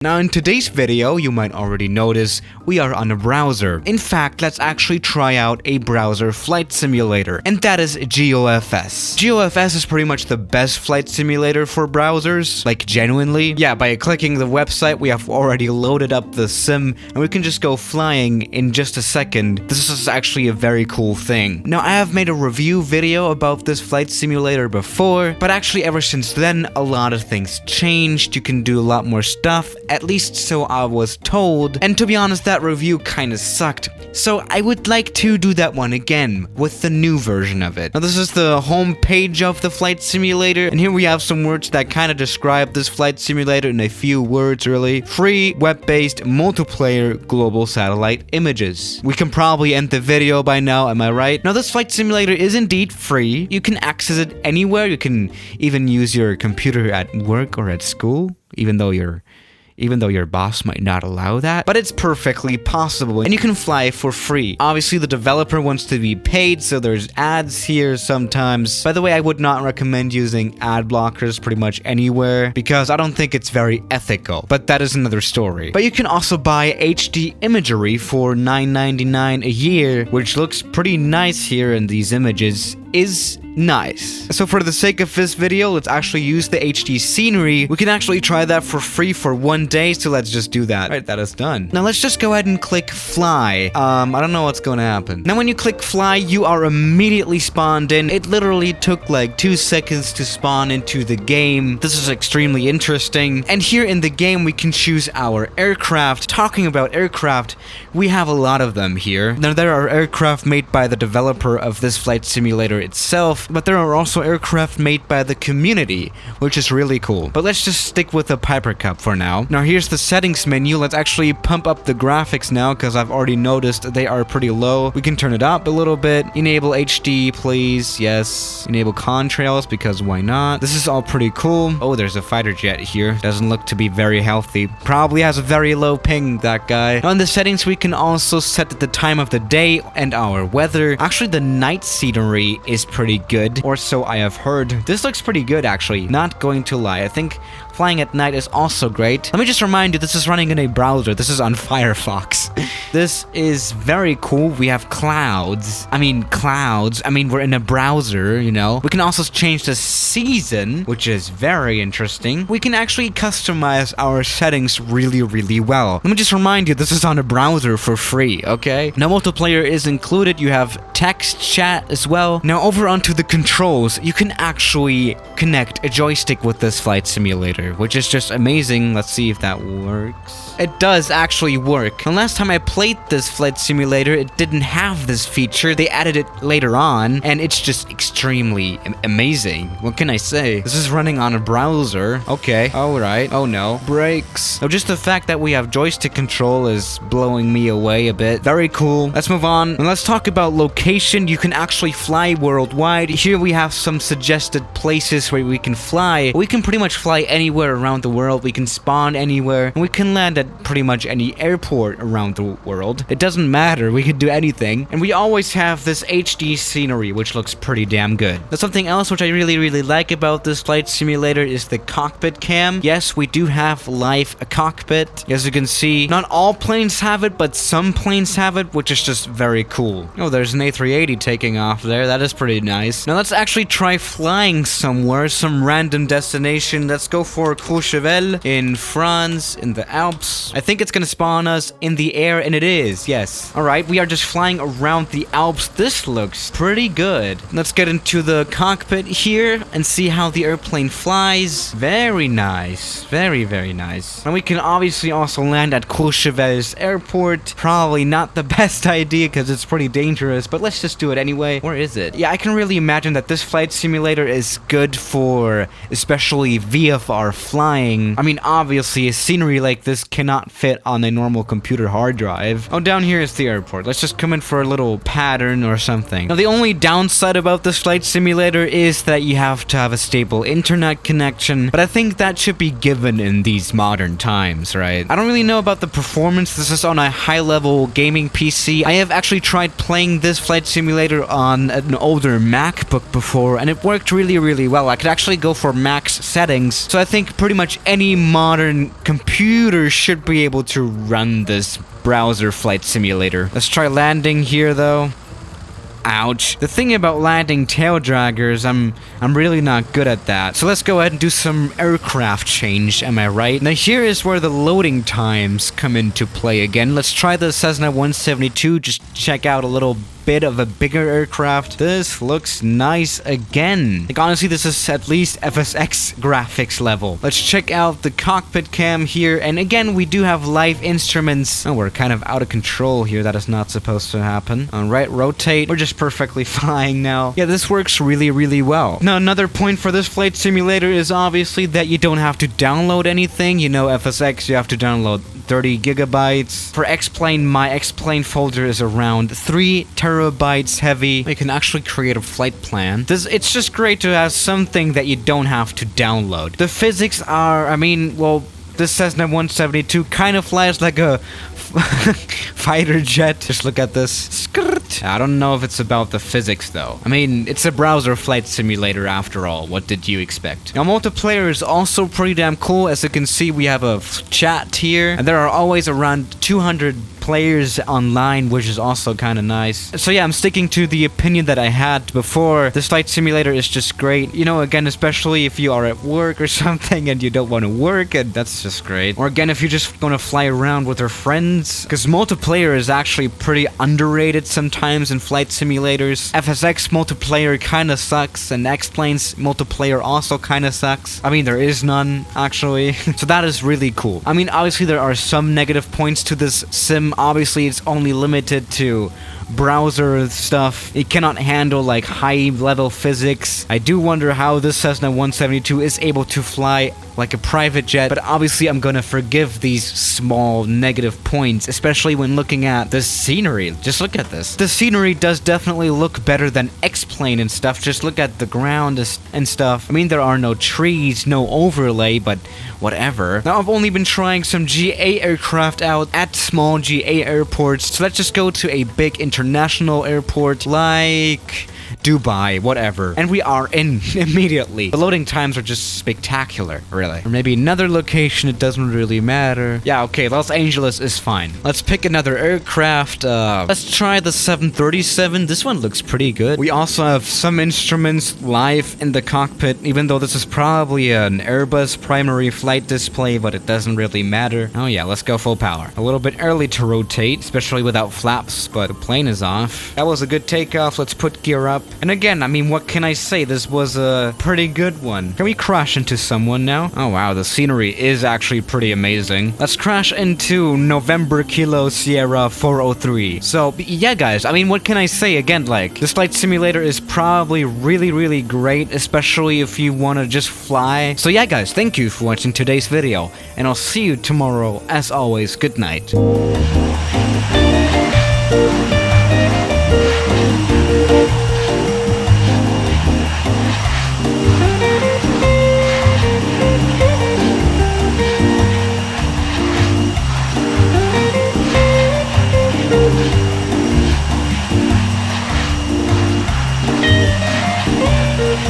Now in today's video, you might already notice we are on a browser. In fact, let's actually try out a browser flight simulator, and that is GeoFS. GeoFS is pretty much the best flight simulator for browsers, like genuinely. Yeah, by clicking the website, we have already loaded up the sim, and we can just go flying in just a second. This is actually a very cool thing. Now, I have made a review video about this flight simulator before, but actually ever since then, a lot of things changed. You can do a lot more stuff. At least so I was told, and to be honest, that review kinda sucked, so I would like to do that one again, with the new version of it. Now this is the home page of the flight simulator, and here we have some words that kinda describe this flight simulator in a few words really. Free, web-based, multiplayer, global satellite images. We can probably end the video by now, am I right? Now this flight simulator is indeed free. You can access it anywhere. You can even use your computer at work or at school, even though your boss might not allow that, but it's perfectly possible, and you can fly for free. Obviously, the developer wants to be paid, so there's ads here sometimes. By the way, I would not recommend using ad blockers pretty much anywhere, because I don't think it's very ethical, but that is another story. But you can also buy HD imagery for $9.99 a year, which looks pretty nice here in these images. Is nice. So for the sake of this video, let's actually use the HD scenery. We can actually try that for free for 1 day, so let's just do that. Alright, that is done. Now let's just go ahead and click fly. I don't know what's going to happen. Now when you click fly, you are immediately spawned in. It literally took like 2 seconds to spawn into the game. This is extremely interesting. And here in the game, we can choose our aircraft. Talking about aircraft, we have a lot of them here. Now there are aircraft made by the developer of this flight simulator itself, but there are also aircraft made by the community, which is really cool. But let's just stick with the Piper Cup for now. Now here's the settings menu. Let's actually pump up the graphics now, because I've already noticed they are pretty low. We can turn it up a little bit. Enable HD, please. Yes. Enable contrails, because why not? This is all pretty cool. Oh, there's a fighter jet here. Doesn't look to be very healthy. Probably has a very low ping, that guy. Now in the settings, we can also set the time of the day and our weather. Actually, the night scenery is pretty good, or so I have heard. This looks pretty good, actually, not going to lie. I think flying at night is also great. Let me just remind you, this is running in a browser. This is on Firefox. This is very cool. We have clouds. I mean, we're in a browser, you know. We can also change the season, which is very interesting. We can actually customize our settings really, really well. Let me just remind you, this is on a browser for free, okay? Now, multiplayer is included. You have text chat as well. Now, over onto the controls, you can actually connect a joystick with this flight simulator, which is just amazing. Let's see if that works. It does actually work. And last time I played this flight simulator, it didn't have this feature. They added it later on, and it's just extremely amazing. What can I say? This is running on a browser. Okay, alright. Oh no. Brakes. Oh, just the fact that we have joystick control is blowing me away a bit. Very cool. Let's move on. And let's talk about location. You can actually fly worldwide. Here we have some suggested places where we can fly. We can pretty much fly anywhere around the world. We can spawn anywhere, and we can land at pretty much any airport around the world. It doesn't matter, we can do anything. And we always have this HD scenery, which looks pretty damn good. Now, something else which I really like about this flight simulator is the cockpit cam. Yes, we do have live a cockpit. As you can see, not all planes have it, but some planes have it, which is just very cool. Oh, there's an A380 taking off there. That is pretty nice. Now let's actually try flying somewhere, some random destination. Let's go for Courchevel in France, in the Alps. I think it's gonna spawn us in the air, and it is, yes. Alright, we are just flying around the Alps. This looks pretty good. Let's get into the cockpit here and see how the airplane flies. Very nice. Very, very nice. And we can obviously also land at Courchevel's airport. Probably not the best idea because it's pretty dangerous, but let's just do it anyway. Where is it? Yeah, I can really imagine that this flight simulator is good for especially VFR flying. I mean, obviously, a scenery like this cannot fit on a normal computer hard drive. Oh, down here is the airport. Let's just come in for a little pattern or something. Now, the only downside about this flight simulator is that you have to have a stable internet connection, but I think that should be given in these modern times, right? I don't really know about the performance. This is on a high-level gaming PC. I have actually tried playing this flight simulator on an older MacBook before, and it worked really well. I could actually go for max settings, so I think think pretty much any modern computer should be able to run this browser flight simulator. Let's try landing here though. Ouch. The thing about landing tail draggers, I'm really not good at that. So let's go ahead and do some aircraft change, am I right? Now here is where the loading times come into play again. Let's try the Cessna 172, just check out a little bit of a bigger aircraft. This looks nice again. Like honestly, this is at least FSX graphics level. Let's check out the cockpit cam here, and again we do have live instruments. Oh, we're kind of out of control here. That is not supposed to happen. Alright, rotate. We're just perfectly flying now. Yeah, this works really well. Now another point for this flight simulator is obviously that you don't have to download anything. You know, FSX, you have to download 30 gigabytes. For X-Plane, my X-Plane folder is around 3 terabytes heavy. You can actually create a flight plan. It's just great to have something that you don't have to download. The physics are, I mean, well, this Cessna 172 kind of flies like a fighter jet. Just look at this. I don't know if it's about the physics though. I mean, it's a browser flight simulator after all. What did you expect? Now, multiplayer is also pretty damn cool. As you can see, we have a chat here, and there are always around 200 players online, which is also kind of nice. So yeah, I'm sticking to the opinion that I had before. This flight simulator is just great. You know, again, especially if you are at work or something and you don't want to work, and that's just great. Or again, if you're just gonna fly around with your friends, because multiplayer is actually pretty underrated sometimes in flight simulators. FSX multiplayer kind of sucks, and X-Plane's multiplayer also kind of sucks. I mean, there is none, actually. So that is really cool. I mean, obviously there are some negative points to this sim. Obviously, it's only limited to browser stuff. It cannot handle like high-level physics. I do wonder how this Cessna 172 is able to fly like a private jet, but obviously I'm gonna forgive these small negative points, especially when looking at the scenery. Just look at this. The scenery does definitely look better than X-Plane and stuff. Just look at the ground and stuff. I mean, there are no trees, no overlay, but whatever. Now, I've only been trying some GA aircraft out at small GA airports, so let's just go to a big international airport like Dubai, whatever. And we are in immediately. The loading times are just spectacular, really. Or maybe another location, it doesn't really matter. Yeah, okay, Los Angeles is fine. Let's pick another aircraft. Let's try the 737. This one looks pretty good. We also have some instruments live in the cockpit, even though this is probably an Airbus primary flight display, but it doesn't really matter. Oh yeah, let's go full power. A little bit early to rotate, especially without flaps, but the plane is off. That was a good takeoff. Let's put gear up. And again, I mean, what can I say? This was a pretty good one. Can we crash into someone now? Oh wow, the scenery is actually pretty amazing. Let's crash into November Kilo Sierra 403. So yeah, guys, I mean, what can I say? Again, like, this flight simulator is probably really great, especially if you want to just fly. So yeah, guys, thank you for watching today's video, and I'll see you tomorrow. As always, good night.